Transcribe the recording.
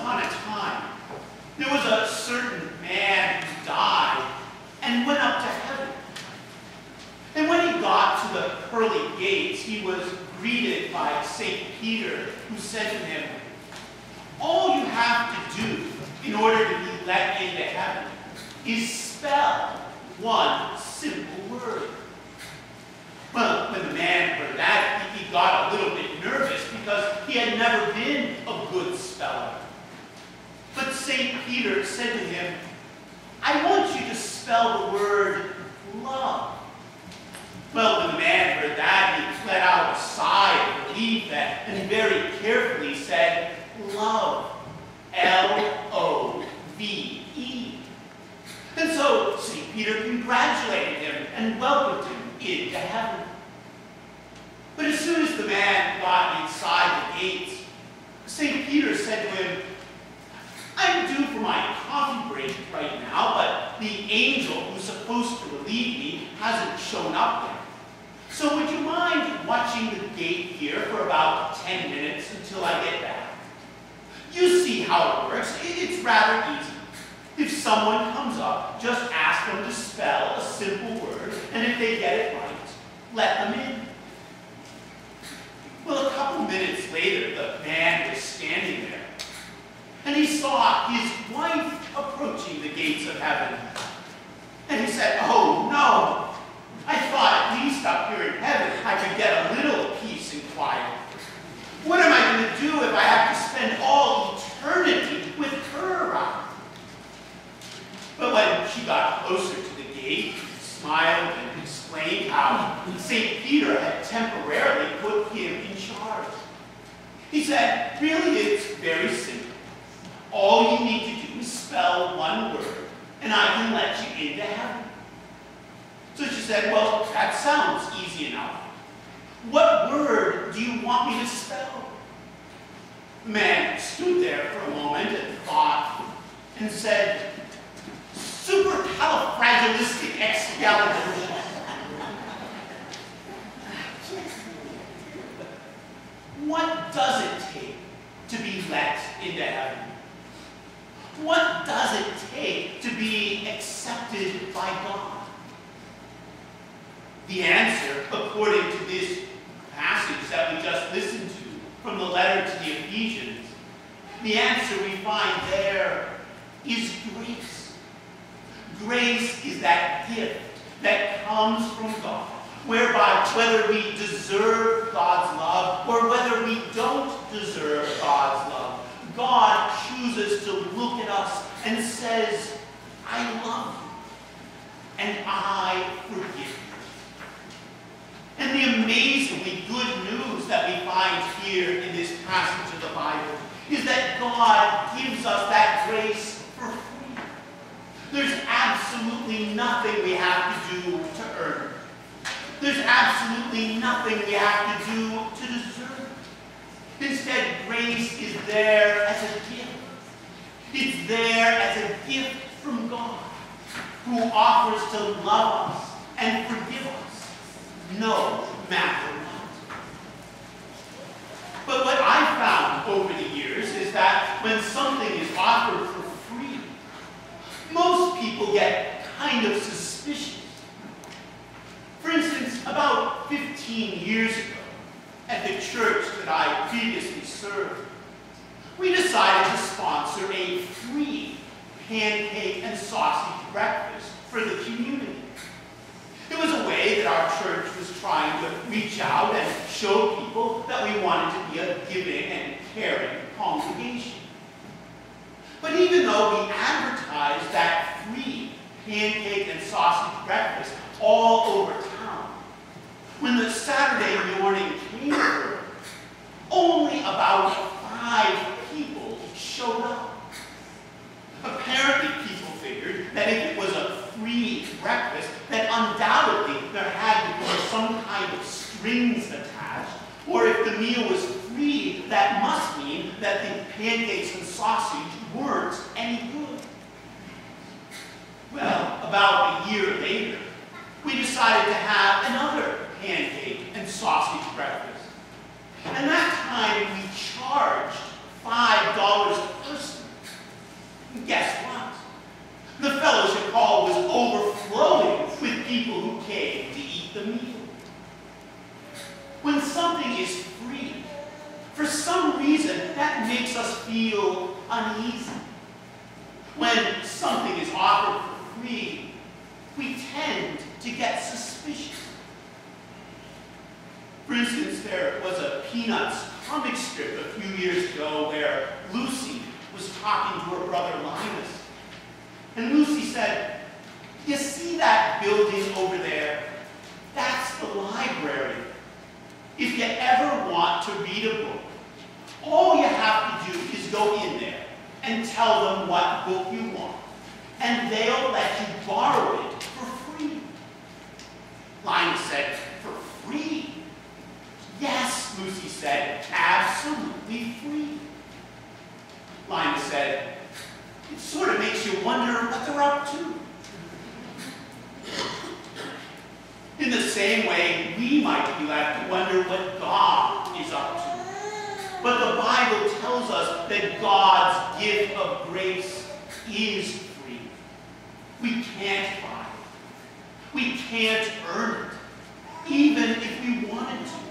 upon a time, there was a certain man who died and went up to heaven. And when he got to the pearly gates, he was greeted by St. Peter, who said to him, "All you have to do in order to be let into heaven is spell one simple word." Well, when the man heard that, he got a little bit nervous because he had never been a good speller. But St. Peter said to him, "I want you to spell the word love." Well, when the man heard that, he let out a sigh of relief and very carefully said, "Love, L-O-V-E." And so St. Peter congratulated him and welcomed him into heaven. But as soon as the man got inside the gates, St. Peter said to him, "I'm due for my coffee break right now, but the angel who's supposed to relieve me hasn't shown up yet. So would you mind watching the gate here for about 10 minutes until I get back? You see how it works. It's rather easy. If someone comes up, just ask them to spell a simple word, and if they get it right, let them in." Well, a couple minutes later, the man was standing there, and he saw his wife approaching the gates of heaven. And he said, "Oh, no. I thought at least up here in heaven I could get a little peace and quiet. What am I going to do if I have to spend all eternity with her around?" But when she got closer to the gate, he smiled and explained how St. Peter had temporarily put him in charge. He said, "Really, it's very simple. All you need to do is spell one word, and I can let you into heaven." So she said, "Well, that sounds easy enough. What word do you want me to spell?" The man stood there for a moment and thought and said, "Supercalifragilisticexpialidocious." What does it take to be let into heaven? What does it take to be accepted by God? The answer, according to this passage that we just listened to from the letter to the Ephesians, the answer we find there is grace. Grace is that gift that comes from God, whereby whether we deserve God's love or whether we don't deserve God's love, God chooses to look at us and says, "I love you, and I forgive you." And the amazingly good news that we find here in this passage of the Bible is that God gives us that grace for free. There's absolutely nothing we have to do to earn it. There's absolutely nothing we have to do to deserve it. Instead, grace is there as a gift. It's there as a gift from God, who offers to love us and forgive us, no matter what. But what I've found over the years is that when something is offered for free, most people get kind of suspicious. For instance, about 15 years ago, at the church that I previously served, we decided to sponsor a free pancake and sausage breakfast for the community. It was a way that our church was trying to reach out and show people that we wanted to be a giving and caring congregation. But even though we advertised that free pancake and sausage breakfast all over town, when the Saturday morning came early, only about 5 people showed up. Apparently, people figured that if it was a free breakfast, that undoubtedly there had to be some kind of strings attached, or if the meal was free, that must mean that the pancakes and sausage weren't any good. Well, about a year later, we decided to have another pancake and sausage breakfast. And that time we charged $5 a person. that makes us feel uneasy. When something is offered for free, we tend to get suspicious. For instance, there was a Peanuts comic strip a few years ago where Lucy was talking to her brother Linus. And Lucy said, "You see that building over there? That's the library. If you ever want to read a book, all you have to do is go in there and tell them what book you want, and they'll let you borrow it for free." Linus said, "For free?" "Yes," Lucy said, "absolutely free." Linus said, "It sort of makes you wonder what they're up to." In the same way, we might be left to wonder what God is up to. But the Bible tells us that God's gift of grace is free. We can't buy it. We can't earn it, even if we wanted to.